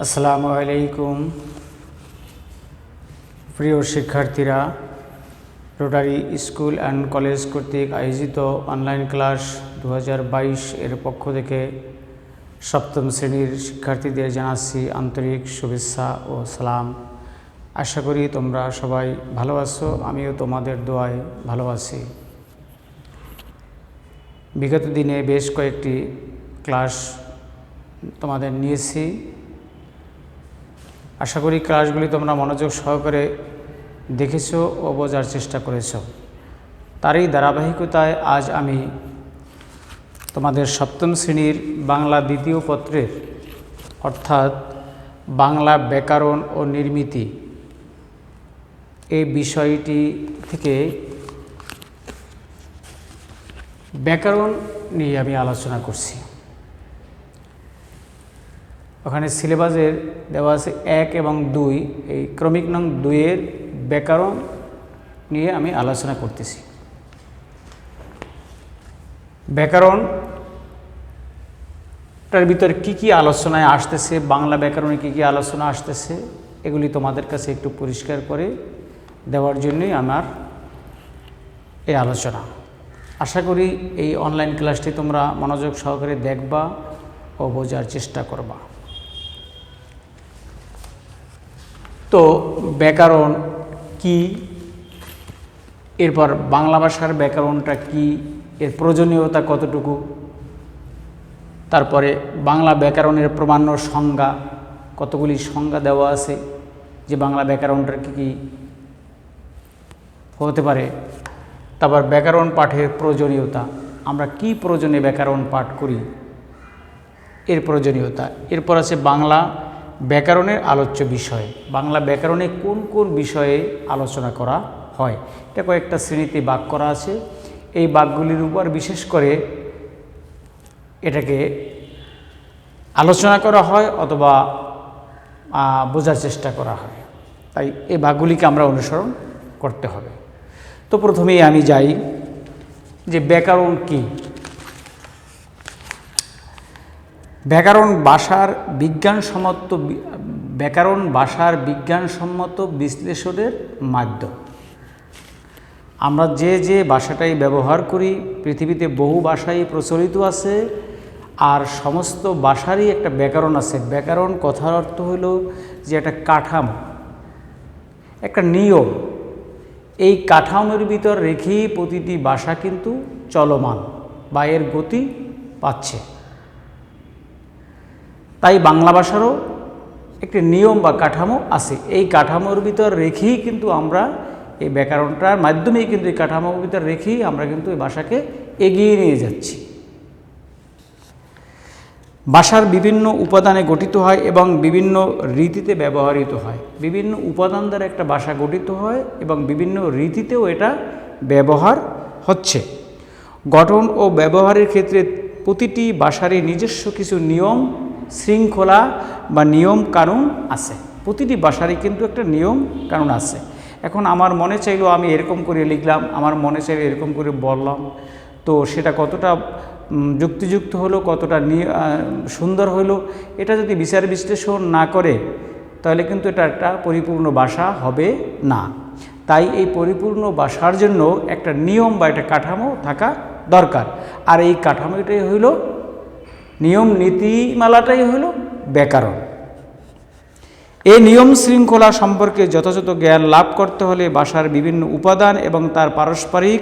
আসসালামু আলাইকুম প্রিয় শিক্ষার্থীরা, রোটারি স্কুল অ্যান্ড কলেজ কর্তৃক আয়োজিত অনলাইন ক্লাস 2022 এর পক্ষ থেকে সপ্তম শ্রেণীর শিক্ষার্থীদের জানাচ্ছি আন্তরিক শুভেচ্ছা ও সালাম। আশা করি তোমরা সবাই ভালো আছো, আমিও তোমাদের দোয়ায় ভালো আছি। বিগত দিনে বেশ কয়েকটি ক্লাস তোমাদের নিয়েছি। আশা করি ক্লাসগুলি তোমরা মনোযোগ সহকারে দেখেছো ও বোঝার চেষ্টা করেছ। তারই ধারাবাহিকতায় আজ আমি তোমাদের সপ্তম শ্রেণীর বাংলা দ্বিতীয় পত্রের অর্থাৎ বাংলা ব্যাকরণ ও নির্মিতি এই বিষয়টি থেকে ব্যাকরণ নিয়ে আমি আলোচনা করছি। ওখানে সিলেবাসের দেওয়া আছে 1 এবং 2, এই ক্রমিক নং 2 এর ব্যাকরণ নিয়ে আমি আলোচনা করতেছি। ব্যাকরণটার ভিতরে কি আলোচনায় আসতেছে, বাংলা ব্যাকরণে কি আলোচনা আসতেছে, এগুলি তোমাদের কাছে একটু পরিষ্কার করে দেওয়ার জন্যই আমার এই আলোচনা। আশা করি এই অনলাইন ক্লাসটি তোমরা মনোযোগ সহকারে দেখবা ও বোঝার চেষ্টা করবা। তো ব্যাকরণ কি, এরপর বাংলা ভাষার ব্যাকরণটা কি, এর প্রয়োজনীয়তা কতটুকু, তারপরে বাংলা ব্যাকরণের প্রমাণ্য সংজ্ঞা, কতগুলি সংজ্ঞা দেওয়া আছে যে বাংলা ব্যাকরণটার কি হতে পারে, তারপর ব্যাকরণ পাঠের প্রয়োজনীয়তা, আমরা কি প্রয়োজনে ব্যাকরণ পাঠ করি এর প্রয়োজনীয়তা। এরপর আছে বাংলা ব্যাকরণের আলোচ্য বিষয়, বাংলা ব্যাকরণে কোন কোন বিষয়ে আলোচনা করা হয়, এটা কয়েকটা শ্রেণীতে ভাগ করা আছে। এই ভাগগুলির উপর বিশেষ করে এটাকে আলোচনা করা হয় অথবা বোঝার চেষ্টা করা হয়, তাই এই ভাগগুলিকে আমরা অনুসরণ করতে হবে। তো প্রথমেই আমি যাই যে ব্যাকরণ কি। ব্যাকরণ ভাষার বিজ্ঞানসম্মত বিশ্লেষণের মাধ্যম। আমরা যে ভাষাটাই ব্যবহার করি, পৃথিবীতে বহু ভাষাই প্রচলিত আছে, আর সমস্ত ভাষারই একটা ব্যাকরণ আছে। ব্যাকরণ কথার অর্থ হলো যে একটা কাঠামো, একটা নিয়ম। এই কাঠামোর ভিতর রেখেই প্রতিটি ভাষা কিন্তু চলমান বা এর গতি পাচ্ছে। তাই বাংলা ভাষারও একটি নিয়ম বা কাঠামো আছে। এই কাঠামোর ভিতর রেখেই কিন্তু আমরা এই ব্যাকরণটার মাধ্যমেই কিন্তু এই কাঠামোর ভিতর রেখেই আমরা কিন্তু এই ভাষাকে এগিয়ে নিয়ে যাচ্ছি। ভাষার বিভিন্ন উপাদানে গঠিত হয় এবং বিভিন্ন রীতিতে ব্যবহৃত হয়। বিভিন্ন উপাদান দ্বারা একটা ভাষা গঠিত হয় এবং বিভিন্ন রীতিতেও এটা ব্যবহার হচ্ছে। গঠন ও ব্যবহারের ক্ষেত্রে প্রতিটি ভাষারই নিজস্ব কিছু নিয়ম শৃঙ্খলা বা নিয়ম কানুন আছে। প্রতিটি ভাষারই কিন্তু একটা নিয়ম কানুন আছে। এখন আমার মনে চাইলো আমি এরকম করে লিখলাম, আমার মনে চাইলো এরকম করে বললাম, তো সেটা কতটা যুক্তিযুক্ত হলো, কতটা সুন্দর হলো, এটা যদি বিচার বিশ্লেষণ না করে তাহলে কিন্তু এটা একটা পরিপূর্ণ ভাষা হবে না। তাই এই পরিপূর্ণ ভাষার জন্য একটা নিয়ম বা একটা কাঠামো থাকা দরকার। আর এই কাঠামোটাই হইল, নিয়ম নীতিমালাটাই হইল ব্যাকরণ। এই নিয়ম শৃঙ্খলা সম্পর্কে যথাযথ জ্ঞান লাভ করতে হলে ভাষার বিভিন্ন উপাদান এবং তার পারস্পরিক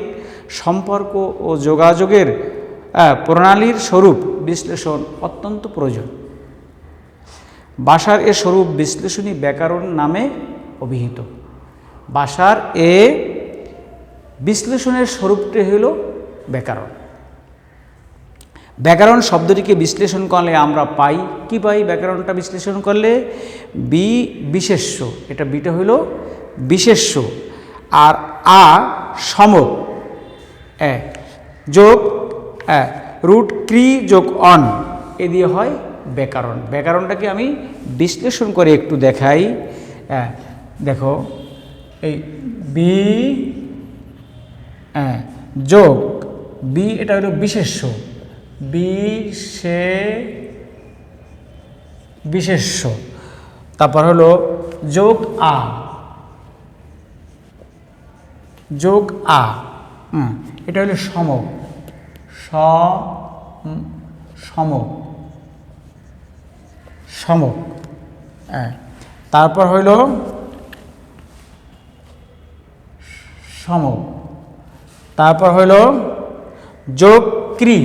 সম্পর্ক ও যোগাযোগের প্রণালীর স্বরূপ বিশ্লেষণ অত্যন্ত প্রয়োজন। ভাষার এ স্বরূপ বিশ্লেষণী ব্যাকরণ নামে অভিহিত। ভাষার এ বিশ্লেষণের স্বরূপটি হইল ব্যাকরণ। ব্যাকরণ শব্দটিকে বিশ্লেষণ করলে আমরা পাই কি পাই? ব্যাকরণটা বিশ্লেষণ করলে বিশেষ্য, এটা বিটা হইল বিশেষ্য, আর সমক যোগ রুট ক্রি যোগ অন, এ দিয়ে হয় ব্যাকরণ। ব্যাকরণটাকে আমি বিশ্লেষণ করে একটু দেখাই। দেখো, এই বি যোগ বি, এটা হলো বিশেষ্য, বিশেষ্য তারপর হলো যোগ আ, যোগ আ, এটা হলো সমক, সমক, সমক। তারপর হইল সমক, তারপর হইল যোগ ক্রি,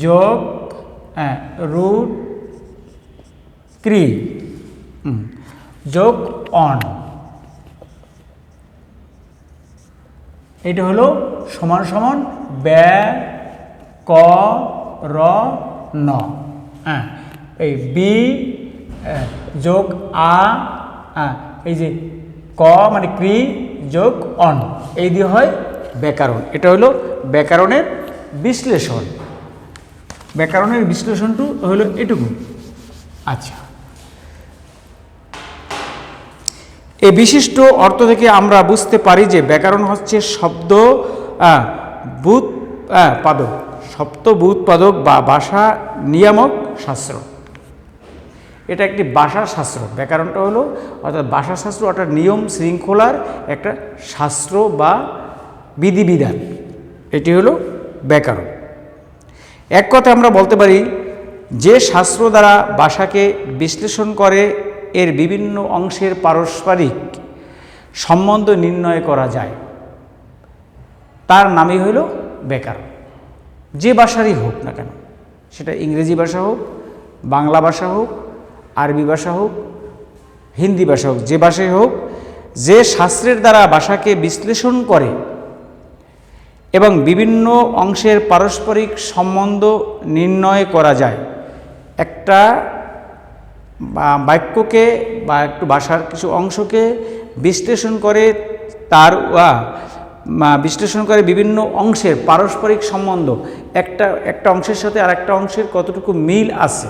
যোগ রুট ক্রি, যোগ অন। এটা হলো সমান সমান ক র ন। এই বি যোগ আ, এই যে ক মানে ক্রি যোগ অন, এই দিয়ে হয় ব্যাকরণ। এটা হলো ব্যাকরণের বিশ্লেষণ। ব্যাকরণের বিশ্লেষণটু হলো এটুকু। আচ্ছা, এই বিশিষ্ট অর্থ থেকে আমরা বুঝতে পারি যে ব্যাকরণ হচ্ছে শব্দ ব্যুৎপাদক, শব্দ ব্যুৎপাদক বা ভাষা নিয়ামক শাস্ত্র। এটা একটি ভাষা শাস্ত্র। ব্যাকরণটা হলো অর্থাৎ ভাষা শাস্ত্র, অর্থাৎ নিয়ম শৃঙ্খলার একটা শাস্ত্র বা বিধিবিধান। এটি হলো ব্যাকরণ। এক কথায় আমরা বলতে পারি যে শাস্ত্র দ্বারা ভাষাকে বিশ্লেষণ করে এর বিভিন্ন অংশের পারস্পরিক সম্বন্ধ নির্ণয় করা যায়, তার নামই হইল ব্যাকরণ। যে ভাষারই হোক না কেন, সেটা ইংরেজি ভাষা হোক, বাংলা ভাষা হোক, আরবি ভাষা হোক, হিন্দি ভাষা হোক, যে ভাষাই হোক, যে শাস্ত্রের দ্বারা ভাষাকে বিশ্লেষণ করে এবং বিভিন্ন অংশের পারস্পরিক সম্বন্ধ নির্ণয় করা যায়, একটা বাক্যকে বা একটু ভাষার কিছু অংশকে বিশ্লেষণ করে, তার বিশ্লেষণ করে বিভিন্ন অংশের পারস্পরিক সম্বন্ধ, একটা অংশের সাথে আর একটা অংশের কতটুকু মিল আছে,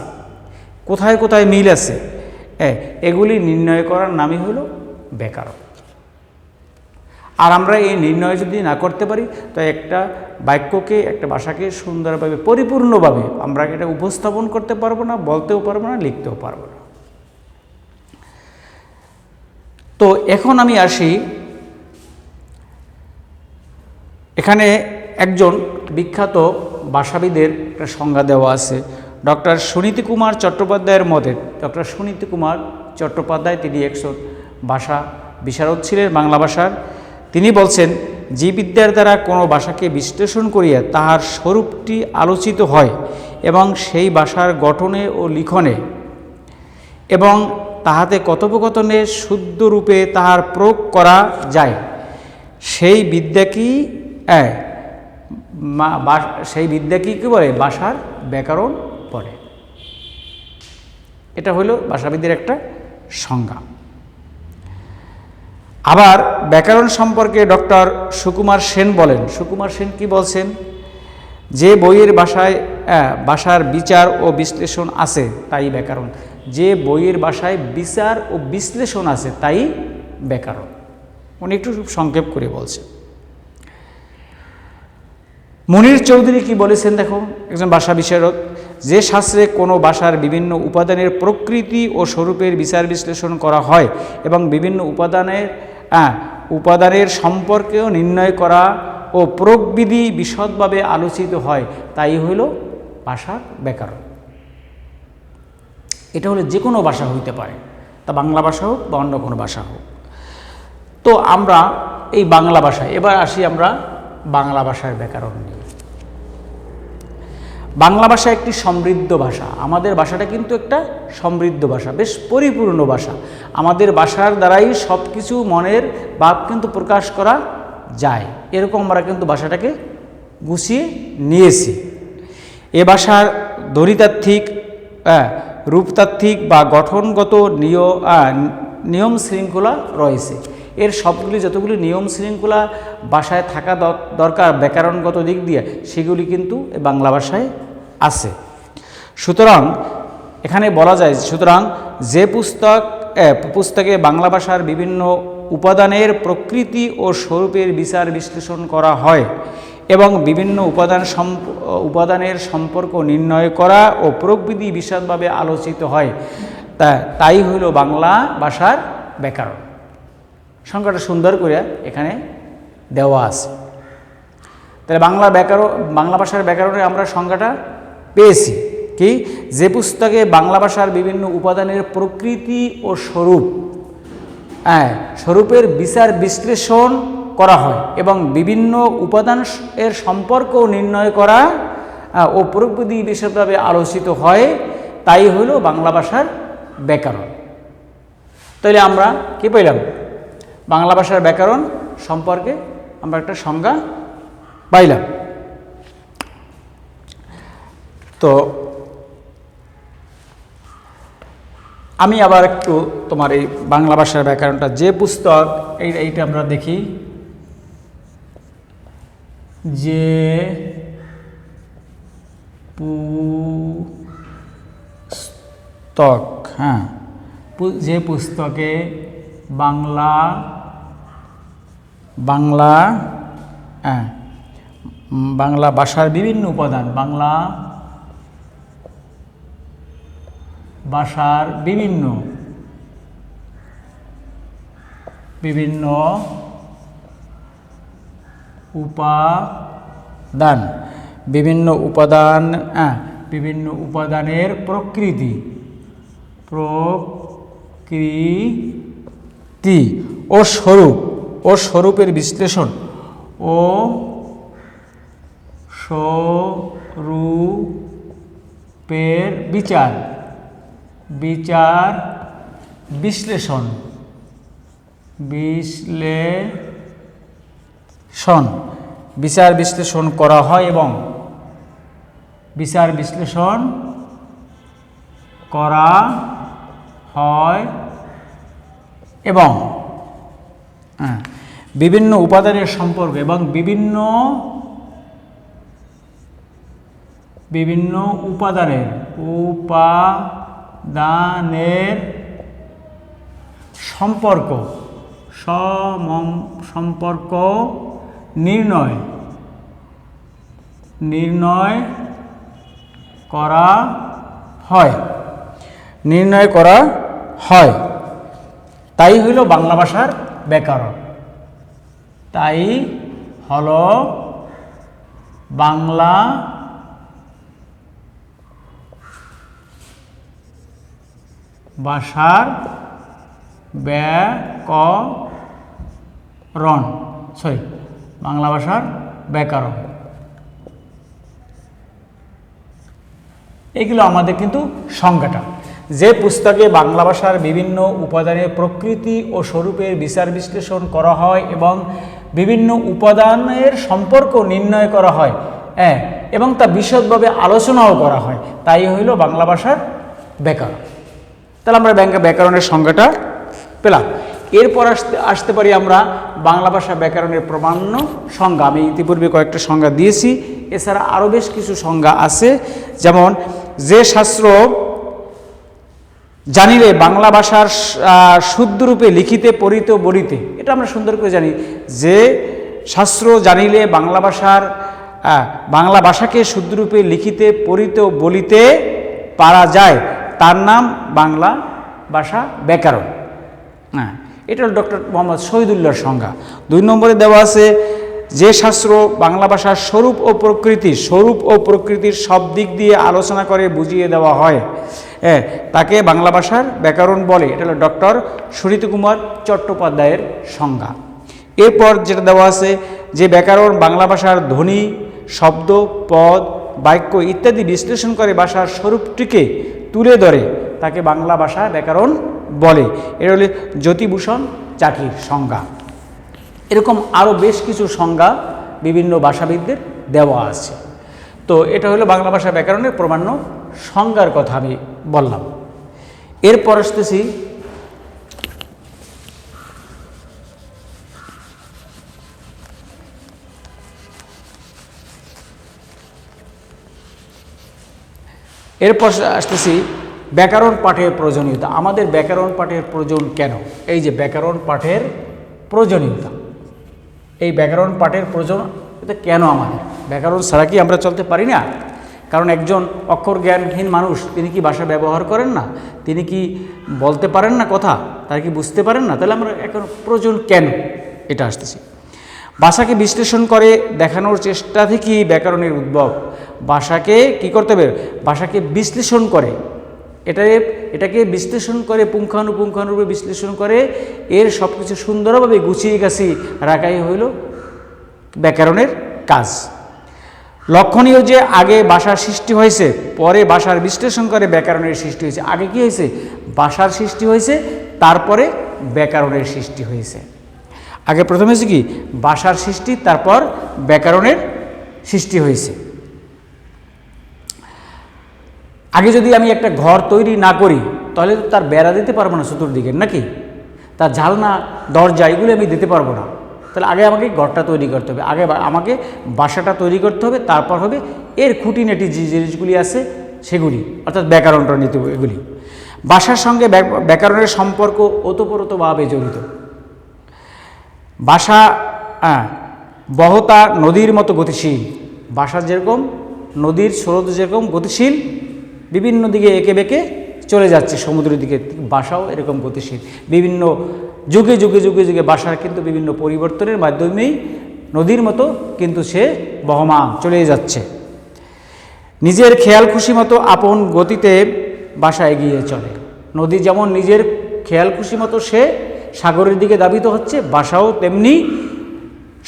কোথায় কোথায় মিল আছে, এগুলি নির্ণয় করার নামই হলো ব্যাকরণ। আর আমরা এই নির্ণয় যদি না করতে পারি, তো একটা বাক্যকে, একটা ভাষাকে সুন্দরভাবে পরিপূর্ণভাবে আমরা এটা উপস্থাপন করতে পারবো না, বলতেও পারবো না, লিখতেও পারবো না। তো এখন আমি আসি, এখানে একজন বিখ্যাত ভাষাবিদের একটা সংজ্ঞা দেওয়া আছে। ডক্টর সুনীতি কুমার চট্টোপাধ্যায়ের মতে, ডক্টর সুনীতি কুমার চট্টোপাধ্যায় তিনি একজন ভাষা বিশারদ ছিলেন বাংলা ভাষার। তিনি বলছেন, জীববিদ্যার দ্বারা কোনো ভাষাকে বিশ্লেষণ করিয়া তাহার স্বরূপটি আলোচিত হয় এবং সেই ভাষার গঠনে ও লিখনে এবং তাহাতে কথোপকথনে শুদ্ধ রূপে তাহার প্রয়োগ করা যায়, সেই বিদ্যাকেই কি বলে? ভাষার ব্যাকরণ বলে। এটা হলো ভাষাবিদের একটা সংজ্ঞা। আবার ব্যাকরণ সম্পর্কে ডক্টর সুকুমার সেন বলেন, সুকুমার সেন কি বলছেন? যে বইয়ের ভাষার বিচার ও বিশ্লেষণ আছে তাই ব্যাকরণ। যে বইয়ের ভাষায় বিচার ও বিশ্লেষণ আছে তাই ব্যাকরণ। উনি একটু সংক্ষেপ করে বলছেন। মনির চৌধুরী কি বলেছেন দেখো, একজন ভাষা বিশারদ, যে শাস্ত্রে কোনো ভাষার বিভিন্ন উপাদানের প্রকৃতি ও স্বরূপের বিচার বিশ্লেষণ করা হয় এবং বিভিন্ন উপাদানের সম্পর্কেও নির্ণয় করা ও প্রয়োগবিধি বিশদভাবে আলোচিত হয়, তাই হইল ভাষার ব্যাকরণ। এটা হলো যে কোনো ভাষা হইতে পারে, তা বাংলা ভাষা হোক বা অন্য কোনো ভাষা হোক। তো আমরা এই বাংলা ভাষায় এবার আসি, আমরা বাংলা ভাষার ব্যাকরণ নিয়ে। বাংলা ভাষা একটি সমৃদ্ধ ভাষা। আমাদের ভাষাটা কিন্তু একটা সমৃদ্ধ ভাষা, বেশ পরিপূর্ণ ভাষা। আমাদের ভাষার দ্বারাই সব কিছু মনের ভাব কিন্তু প্রকাশ করা যায়, এরকম আমরা কিন্তু ভাষাটাকে গুছিয়ে নিয়েছি। এ ভাষার ধ্বনিতাত্ত্বিক, রূপতাত্ত্বিক বা গঠনগত নিয়ম শৃঙ্খলা রয়েছে। এর সবগুলি যতগুলি নিয়ম শৃঙ্খলা ভাষায় থাকা দরকার ব্যাকরণগত দিক দিয়ে, সেগুলি কিন্তু বাংলা ভাষায় আছে। সুতরাং এখানে বলা যায়, সুতরাং যে পুস্তকে বাংলা ভাষার বিভিন্ন উপাদানের প্রকৃতি ও স্বরূপের বিচার বিশ্লেষণ করা হয় এবং বিভিন্ন উপাদানের সম্পর্ক নির্ণয় করা ও প্রয়োগবিধি বিশদভাবে আলোচিত হয়, তাই হইল বাংলা ভাষার ব্যাকরণ। সংজ্ঞাটা সুন্দর করে এখানে দেওয়া আছে। তাহলে বাংলা ভাষার ব্যাকরণে আমরা সংজ্ঞাটা পেয়েছি কি, যে পুস্তকে বাংলা ভাষার বিভিন্ন উপাদানের প্রকৃতি ও স্বরূপের বিচার বিশ্লেষণ করা হয় এবং বিভিন্ন উপাদান এর সম্পর্ক নির্ণয় করা ও প্রকৃতি বিশদভাবে আলোচিত হয়, তাই হইল বাংলা ভাষার ব্যাকরণ। তাহলে আমরা কি পেলাম, বাংলা ভাষার ব্যাকরণ সম্পর্কে আমরা একটা সংজ্ঞা পাইলাম। তো আমি আবার একটু তোমার এই বাংলা ভাষার ব্যাকরণটা যে পুস্তক এইটা আমরা দেখি, যে পুস্তক যে পুস্তকে বাংলা ভাষার বিভিন্ন উপাদান, বাংলা ভাষার বিভিন্ন উপাদানের প্রকৃতি ও স্বরূপের বিশ্লেষণ ও স্বরূপের বিচার বিশ্লেষণ করা হয় এবং বিভিন্ন উপাদানের সম্পর্ক এবং বিভিন্ন উপাদানের সম্পর্ক নির্ণয় করা হয়, তাই হইল বাংলা ভাষার ব্যাকরণ। তাই হল বাংলা ভাষার ব্যাকরণ। এগুলো আমাদের কিন্তু সংজ্ঞাটা, যে পুস্তকে বাংলা ভাষার বিভিন্ন উপাদানের প্রকৃতি ও স্বরূপের বিচার বিশ্লেষণ করা হয় এবং বিভিন্ন উপাদানের সম্পর্ক নির্ণয় করা হয় এবং তা বিশদভাবে আলোচনাও করা হয়, তাই হইল বাংলা ভাষার ব্যাকরণ। তাহলে আমরা ব্যাকরণের সংজ্ঞাটা পেলাম। এরপর আসতে পারি আমরা বাংলা ভাষা ব্যাকরণের প্রামাণ্য সংজ্ঞা। আমি ইতিপূর্বে কয়েকটা সংজ্ঞা দিয়েছি, এছাড়া আরও বেশ কিছু সংজ্ঞা আছে। যেমন, যে শাস্ত্র জানিলে বাংলা ভাষার শুদ্ধরূপে লিখিতে পড়িতে বলিতে, এটা আমরা সুন্দর করে জানি, যে শাস্ত্র জানিলে বাংলা ভাষাকে শুদ্ধরূপে লিখিতে পড়িতে বলিতে পারা যায়, তার নাম বাংলা ভাষা ব্যাকরণ। এটা হল ডক্টর মোহাম্মদ শহীদুল্লাহর সংজ্ঞা। 2 নম্বরে দেওয়া আছে, যে শাস্ত্র বাংলা ভাষার স্বরূপ ও প্রকৃতির সব দিক দিয়ে আলোচনা করে বুঝিয়ে দেওয়া হয়, তাকে বাংলা ভাষার ব্যাকরণ বলে। এটা হলো ডক্টর সুনীতি কুমার চট্টোপাধ্যায়ের সংজ্ঞা। এরপর যেটা দেওয়া আছে, যে ব্যাকরণ বাংলা ভাষার ধ্বনি, শব্দ, পদ, বাক্য ইত্যাদি বিশ্লেষণ করে ভাষার স্বরূপটিকে তুলে ধরে, তাকে বাংলা ভাষা ব্যাকরণ বলে। এটা হলো জ্যোতিভূষণ চাকির সংজ্ঞা। এরকম আরও বেশ কিছু সংজ্ঞা বিভিন্ন ভাষাবিদদের দেওয়া আছে। তো এটা হলো বাংলা ভাষা ব্যাকরণের প্রামাণ্য সংজ্ঞার কথা আমি বললাম। এরপর আসতেছি ব্যাকরণ পাঠের প্রয়োজনীয়তা। আমাদের ব্যাকরণ পাঠের প্রয়োজন কেন? এই যে ব্যাকরণ পাঠের প্রয়োজনীয়তা, এই ব্যাকরণ পাঠের প্রয়োজন এটা কেন আমাদের? ব্যাকরণ ছাড়া কি আমরা চলতে পারি না? কারণ একজন অক্ষর জ্ঞানহীন মানুষ তিনি কি ভাষা ব্যবহার করেন না, তিনি কি বলতে পারেন না কথা, তারা কি বুঝতে পারেন না? তাহলে আমরা এখন প্রয়োজন কেন, এটা আসতেছি। ভাষাকে বিশ্লেষণ করে দেখানোর চেষ্টা থেকেই ব্যাকরণের উদ্ভব। ভাষাকে কি করতে হবে? ভাষাকে বিশ্লেষণ করে, এটাকে বিশ্লেষণ করে, পুঙ্খানুপুঙ্খানুরূপে বিশ্লেষণ করে এর সব কিছু সুন্দরভাবে গুছিয়ে গাছি রাখাই হইল ব্যাকরণের কাজ। লক্ষণীয় যে আগে ভাষার সৃষ্টি হয়েছে, পরে ভাষার বিশ্লেষণ করে ব্যাকরণের সৃষ্টি হয়েছে। আগে কি হয়েছে? ভাষার সৃষ্টি হয়েছে, তারপরে ব্যাকরণের সৃষ্টি হয়েছে। আগে প্রথমে হয়েছে কি? ভাষার সৃষ্টি, তারপর ব্যাকরণের সৃষ্টি হয়েছে। আগে যদি আমি একটা ঘর তৈরি না করি তাহলে তো তার বেড়া দিতে পারবো না চতুর্দিকে, নাকি তার জালনা দরজা এগুলো আমি দিতে পারবো না। তাহলে আগে আমাকে ঘরটা তৈরি করতে হবে, আগে আমাকে বাসাটা তৈরি করতে হবে, তারপর হবে এর খুঁটিনাটি যে জিনিসগুলি আছে সেগুলি, অর্থাৎ ব্যাকরণটা নিতে হবে। এগুলি ভাষার সঙ্গে ব্যাকরণের সম্পর্ক ওতপ্রোতভাবে জড়িত। ভাষা বহতা নদীর মতো গতিশীল। ভাষা যেরকম নদীর স্রোত যেরকম গতিশীল, বিভিন্ন দিকে এঁকে বেঁকে চলে যাচ্ছে সমুদ্রের দিকে, ভাষাও এরকম গতিশীল। বিভিন্ন যুগে যুগে যুগে যুগে ভাষার কিন্তু বিভিন্ন পরিবর্তনের মাধ্যমেই নদীর মতো কিন্তু সে বহমান চলে যাচ্ছে। নিজের খেয়াল খুশি মতো আপন গতিতে ভাষা এগিয়ে চলে। নদী যেমন নিজের খেয়াল খুশি মতো সে সাগরের দিকে ধাবিত হচ্ছে, ভাষাও তেমনি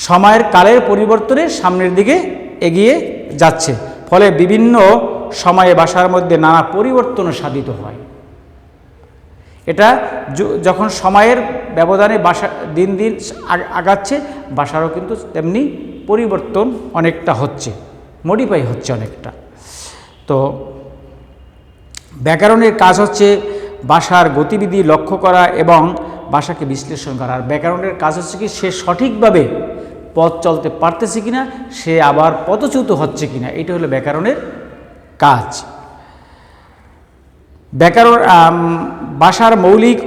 সময়ের কালের পরিবর্তনে সামনের দিকে এগিয়ে যাচ্ছে। ফলে বিভিন্ন সময়ে ভাষার মধ্যে নানা পরিবর্তন সাধিত হয়। এটা যখন সময়ের ব্যবধানে ভাষা দিন দিন আগাচ্ছে, ভাষারও কিন্তু তেমনি পরিবর্তন অনেকটা হচ্ছে, মডিফাই হচ্ছে অনেকটা। তো ব্যাকরণের কাজ হচ্ছে ভাষার গতিবিধি লক্ষ্য করা এবং ভাষাকে বিশ্লেষণ করা। আর ব্যাকরণের কাজ হচ্ছে কি, সে সঠিকভাবে পথ চলতে পারতেছে কিনা, সে আবার পথচ্যুত হচ্ছে কিনা, এটা হলো ব্যাকরণের কাজ। ব্যাকরণ ভাষার মৌলিক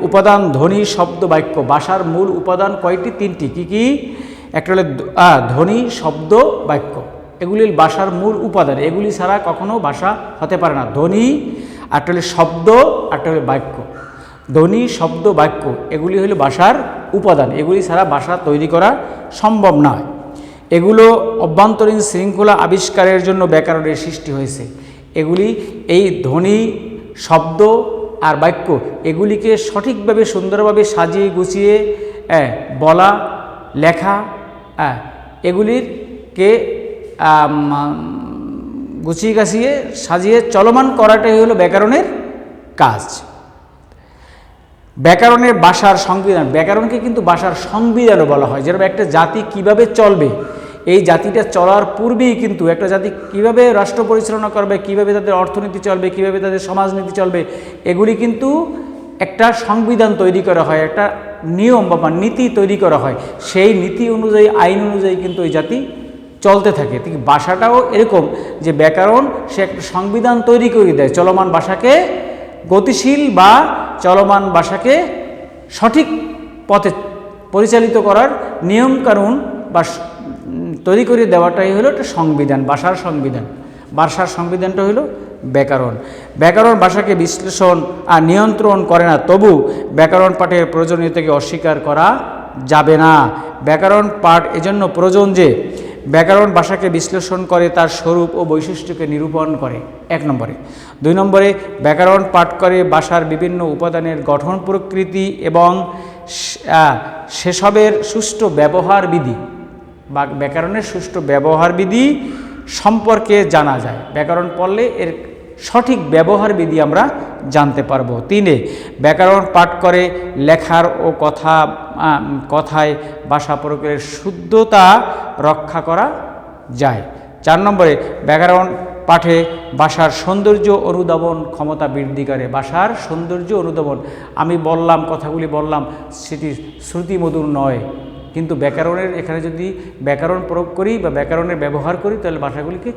উপাদান ধ্বনি, শব্দ, বাক্য। ভাষার মূল উপাদান কয়টি? তিনটি। কি কি? একটা হলো ধ্বনি, শব্দ, বাক্য। এগুলি ভাষার মূল উপাদান, এগুলি ছাড়া কখনো ভাষা হতে পারে না। ধ্বনি, একটা হলো শব্দ, একটা হলো বাক্য। ধ্বনি, শব্দ, বাক্য এগুলি হলো ভাষার উপাদান, এগুলি ছাড়া ভাষা তৈরি করা সম্ভব নয়। এগুলো অভ্যন্তরীণ শৃঙ্খলা আবিষ্কারের জন্য ব্যাকরণের সৃষ্টি হয়েছে। এগুলি এই ধ্বনি, শব্দ আর বাক্য এগুলিকে সঠিকভাবে সুন্দরভাবে সাজিয়ে গুছিয়ে বলা, লেখা, এগুলিকে গুছিয়ে গাছিয়ে সাজিয়ে চলমান করাটাই হলো ব্যাকরণের কাজ। ব্যাকরণের ভাষার সংবিধান, ব্যাকরণকে কিন্তু ভাষার সংবিধানও বলা হয়। যেরকম একটা জাতি কিভাবে চলবে, এই জাতিটা চলার পূর্বেই কিন্তু একটা জাতি কিভাবে রাষ্ট্র পরিচালনা করবে, কিভাবে তাদের অর্থনীতি চলবে, কিভাবে তাদের সমাজনীতি চলবে, এগুলি কিন্তু একটা সংবিধান তৈরি করা হয়, একটা নিয়ম বা নীতি তৈরি করা হয়। সেই নীতি অনুযায়ী, আইন অনুযায়ী কিন্তু এই জাতি চলতে থাকে। ঠিক ভাষাটাও এরকম, যে ব্যাকরণ সে একটা সংবিধান তৈরি করে দেয়, চলমান ভাষাকে গতিশীল বা চলমান ভাষাকে সঠিক পথে পরিচালিত করার নিয়মকানুন বা তৈরি করে দেওয়াটাই হলো একটা সংবিধান, ভাষার সংবিধান। ভাষার সংবিধানটা হলো ব্যাকরণ। ব্যাকরণ ভাষাকে বিশ্লেষণ আর নিয়ন্ত্রণ করে না, তবু ব্যাকরণ পাঠের প্রয়োজনীয়তাকে অস্বীকার করা যাবে না। ব্যাকরণ পাঠ এজন্য প্রয়োজন যে ব্যাকরণ ভাষাকে বিশ্লেষণ করে, তার স্বরূপ ও বৈশিষ্ট্যকে নিরূপণ করে, 1 নম্বরে। 2 নম্বরে ব্যাকরণ পাঠ করে ভাষার বিভিন্ন উপাদানের গঠন প্রকৃতি এবং সেসবের সুষ্ঠু ব্যবহার বিধি বা ব্যাকরণের সুষ্ঠু ব্যবহার বিধি সম্পর্কে জানা যায়। ব্যাকরণ পড়লে এর সঠিক ব্যবহার বিধি আমরা জানতে পারবো। 3 ব্যাকরণ পাঠ করে লেখার ও কথায় ভাষা প্রয়োগের শুদ্ধতা রক্ষা করা যায়। 4 নম্বরে ব্যাকরণ পাঠে ভাষার সৌন্দর্য অনুধাবন ক্ষমতা বৃদ্ধি করে। ভাষার সৌন্দর্য অনুধাবন, আমি বললাম, কথাগুলি বললাম, সেটি শ্রুতিমধুর নয়, কিন্তু ব্যাকরণের এখানে যদি ব্যাকরণ প্রয়োগ করি বা ব্যাকরণের ব্যবহার করি তাহলে ভাষাগুলিকে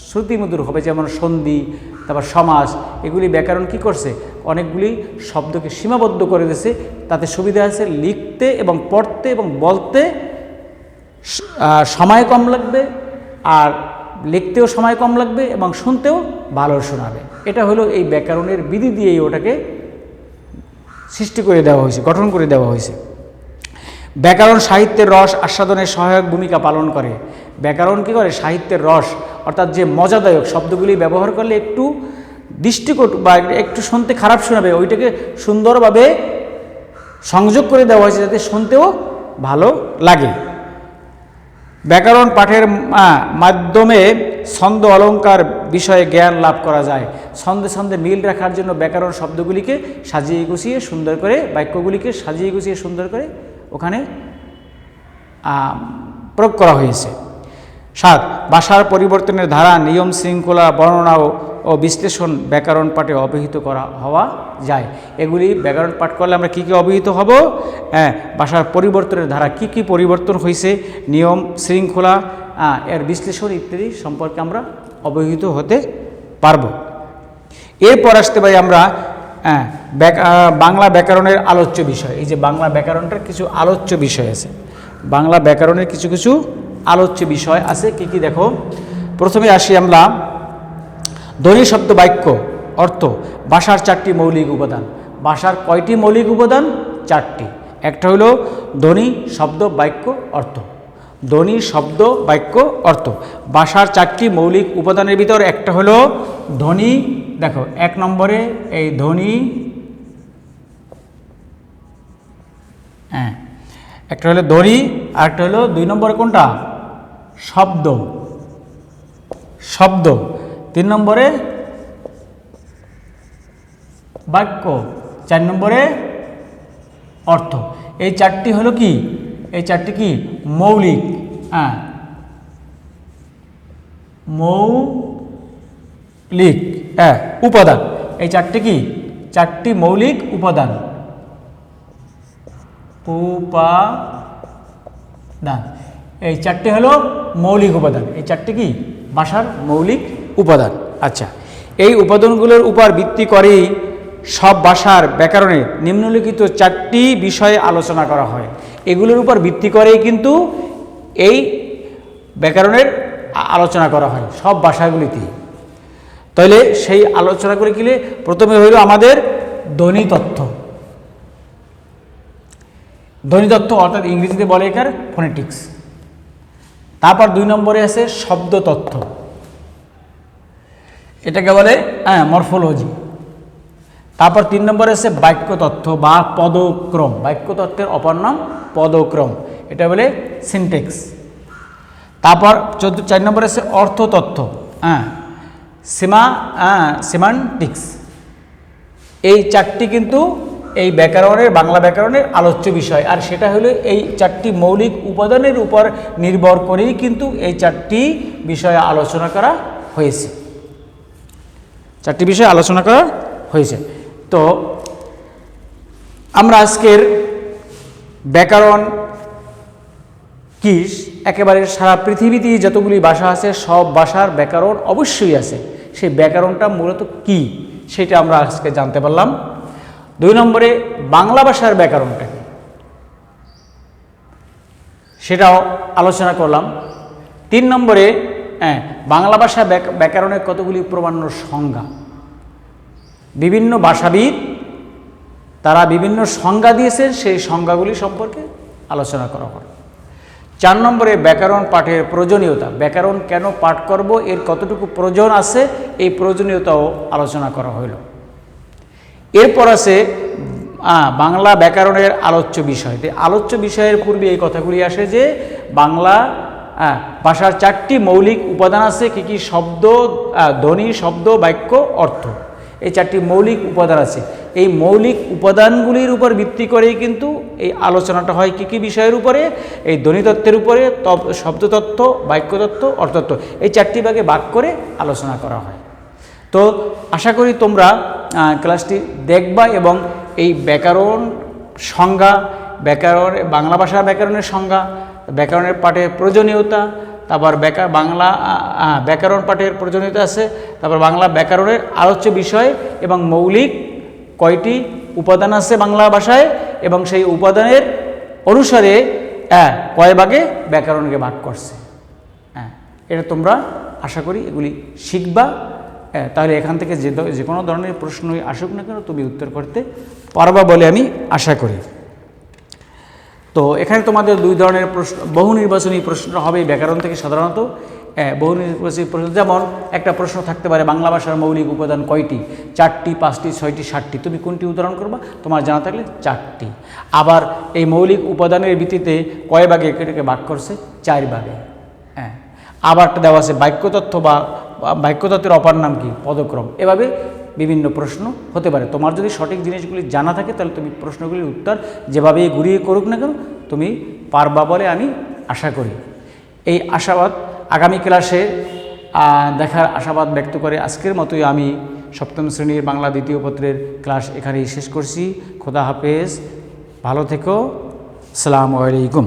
শ্রুতিমধুর হবে। যেমন সন্ধি, তারপর সমাস, এগুলি ব্যাকরণ কি করছে, অনেকগুলি শব্দকে সীমাবদ্ধ করে দিয়েছে। তাতে সুবিধা আছে লিখতে এবং পড়তে এবং বলতে সময় কম লাগবে, আর লিখতেও সময় কম লাগবে এবং শুনতেও ভালো শোনাবে। এটা হলো এই ব্যাকরণের বিধি দিয়েই ওটাকে সৃষ্টি করে দেওয়া হয়েছে, গঠন করে দেওয়া হয়েছে। ব্যাকরণ সাহিত্যের রস আস্বাদনে সহায়ক ভূমিকা পালন করে। ব্যাকরণ কী করে? সাহিত্যের রস অর্থাৎ যে মজাদায়ক শব্দগুলি ব্যবহার করলে একটু দৃষ্টিকটু বা একটু শুনতে খারাপ শোনাবে, ওইটাকে সুন্দরভাবে সংযোগ করে দেওয়া হয়েছে যাতে শুনতেও ভালো লাগে। ব্যাকরণ পাঠের মাধ্যমে ছন্দ অলঙ্কার বিষয়ে জ্ঞান লাভ করা যায়। ছন্দে ছন্দে মিল রাখার জন্য ব্যাকরণ শব্দগুলিকে সাজিয়ে গুছিয়ে সুন্দর করে, বাক্যগুলিকে সাজিয়ে গুছিয়ে সুন্দর করে ওখানে প্রয়োগ করা হয়েছে। 7. ভাষার পরিবর্তনের ধারা, নিয়ম শৃঙ্খলা, বর্ণনা ও বিশ্লেষণ ব্যাকরণ পাঠে অবহিত হওয়া যায়। এগুলি ব্যাকরণ পাঠ করলে আমরা কী কী অবহিত হব? ভাষার পরিবর্তনের ধারা, কী কী পরিবর্তন হয়েছে, নিয়ম শৃঙ্খলা, এর বিশ্লেষণ ইত্যাদি সম্পর্কে আমরা অবহিত হতে পারব। এরপর আসতে পারি আমরা বাংলা ব্যাকরণের আলোচ্য বিষয়। এই যে বাংলা ব্যাকরণটার কিছু আলোচ্য বিষয় আছে, বাংলা ব্যাকরণের কিছু কিছু আলোচ্য বিষয় আছে। কি কি দেখো, প্রথমে আসি আমরা ধ্বনি শব্দ বাক্য অর্থ। ভাষার 4টি মৌলিক উপাদান। ভাষার কয়টি মৌলিক উপাদান? 4টি। একটা হলো ধ্বনি শব্দ বাক্য অর্থ। ধ্বনি শব্দ বাক্য অর্থ ভাষার 4টি মৌলিক উপাদানের ভিতর একটা হলো ধ্বনি। দেখো 1 নম্বরে এই ধ্বনি, একটা হলো ধ্বনি, আর একটা হলো 2 নম্বরে কোনটা? শব্দ। শব্দ 3 নম্বরে বাক্য, 4 নম্বরে অর্থ। এই 4টি হলো কি? এই 4টি কি? মৌলিক মৌলিক উপাদান। এই 4টি কি? 4টি মৌলিক উপাদান। এই 4টি হলো মৌলিক উপাদান। এই 4টি কি? ভাষার মৌলিক উপাদান। আচ্ছা, এই উপাদানগুলোর উপর ভিত্তি করেই সব ভাষার ব্যাকরণে নিম্নলিখিত 4টি বিষয়ে আলোচনা করা হয়। এগুলোর উপর ভিত্তি করেই কিন্তু এই ব্যাকরণের আলোচনা করা হয় সব ভাষাগুলিতে। তাহলে সেই আলোচনা করে গেলে প্রথমে হইল আমাদের ধ্বনিতত্ত্ব। ধ্বনিতত্ত্ব অর্থাৎ ইংরেজিতে বলে একার ফোনেটিক্স। তারপর 2 নম্বরে আছে শব্দতত্ত্ব, এটাকে বলে মরফোলজি। তারপর 3 নম্বরে আছে বাক্যতত্ত্ব বা পদক্রম। বাক্যতত্ত্বের অপর নাম পদক্রম, এটা বলে সিনট্যাক্স। তারপর 4 নম্বরে আছে অর্থতত্ত্ব, সেমান্টিক্স। এই 4টি কিন্তু এই ব্যাকরণের, বাংলা ব্যাকরণের আলোচ্য বিষয়। আর সেটা হলো এই 4টি মৌলিক উপাদানের উপর নির্ভর করেই কিন্তু এই 4টি বিষয়ে আলোচনা করা হয়েছে। 4টি বিষয়ে আলোচনা করা হয়েছে। তো আমরা আজকের ব্যাকরণ কি, একেবারে সারা পৃথিবীতে যতগুলি ভাষা আছে সব ভাষার ব্যাকরণ অবশ্যই আছে। সেই ব্যাকরণটা মূলত কি সেটা আমরা আজকে জানতে পারলাম। 2 নম্বরে বাংলা ভাষার ব্যাকরণটা কি সেটাও আলোচনা করলাম। 3 নম্বরে বাংলা ভাষা ব্যাকরণের কতগুলি প্রামাণ্য সংজ্ঞা। বিভিন্ন ভাষাবিদ তারা বিভিন্ন সংজ্ঞা দিয়েছেন, সেই সংজ্ঞাগুলি সম্পর্কে আলোচনা করা হয়। 4 নম্বরে ব্যাকরণ পাঠের প্রয়োজনীয়তা। ব্যাকরণ কেন পাঠ করব, এর কতটুকু প্রয়োজন আছে, এই প্রয়োজনীয়তাও আলোচনা করা হইল। এরপর আছে বাংলা ব্যাকরণের আলোচ্য বিষয়। আলোচ্য বিষয়ের পূর্বে এই কথাগুলি আসে যে বাংলা ভাষার 4টি মৌলিক উপাদান আছে। কি কি? শব্দ, ধ্বনি, শব্দ, বাক্য, অর্থ। এই 4টি মৌলিক উপাদান আছে। এই মৌলিক উপাদানগুলির উপর ভিত্তি করেই কিন্তু এই আলোচনাটা হয়। কি কি বিষয়ের উপরে? এই ধ্বনিতত্ত্বের উপরে, শব্দতত্ত্ব, বাক্যতত্ত্ব, অর্থতত্ত্ব। এই 4টি ভাগে ভাগ করে আলোচনা করা হয়। তো আশা করি তোমরা ক্লাসটি দেখবা এবং এই ব্যাকরণ সংজ্ঞা, ব্যাকরণ, বাংলা ভাষা ব্যাকরণের সংজ্ঞা, ব্যাকরণের পাঠের প্রয়োজনীয়তা, তারপর বাংলা ব্যাকরণ পাঠের প্রয়োজনীয়তা আছে, তারপর বাংলা ব্যাকরণের আলোচ্য বিষয় এবং মৌলিক কয়টি উপাদান আছে বাংলা ভাষায়, এবং সেই উপাদানের অনুসারে কয় ভাগে ব্যাকরণকে ভাগ করছে। এটা তোমরা আশা করি এগুলি শিখবা। তাহলে এখান থেকে যে কোনো ধরনের প্রশ্নই আসুক না কেন তুমি উত্তর করতে পারবা বলে আমি আশা করি। তো এখানে তোমাদের দুই ধরনের প্রশ্ন, বহু নির্বাচনী প্রশ্ন হবে ব্যাকরণ থেকে সাধারণত। বহু নির্বাচনী প্রশ্ন যেমন একটা প্রশ্ন থাকতে পারে বাংলা ভাষার মৌলিক উপাদান কয়টি, 4টি, 5টি, 6টি, 7টি, তুমি কোনটি উদাহরণ করবা, তোমার জানা থাকলে 4টি। আবার এই মৌলিক উপাদানের ভিত্তিতে কয় ভাগে এটাকে ভাগ করছে, 4 ভাগে। আবার একটা দেওয়া আছে বাক্যতত্ত্ব বা বাক্যতত্ত্বের অপার নাম কি, পদক্রম। এভাবে বিভিন্ন প্রশ্ন হতে পারে। তোমার যদি সঠিক জিনিসগুলি জানা থাকে তাহলে তুমি প্রশ্নগুলির উত্তর যেভাবেই ঘুরিয়ে করুক না কেন তুমি পারবা বলে আমি আশা করি। এই আশাবাদ আগামী ক্লাসে দেখার আশাবাদ ব্যক্ত করে আজকের মতোই আমি সপ্তম শ্রেণীর বাংলা দ্বিতীয় পত্রের ক্লাস এখানেই শেষ করছি। খোদা হাফেজ, ভালো থেকো, আসসালামু আলাইকুম।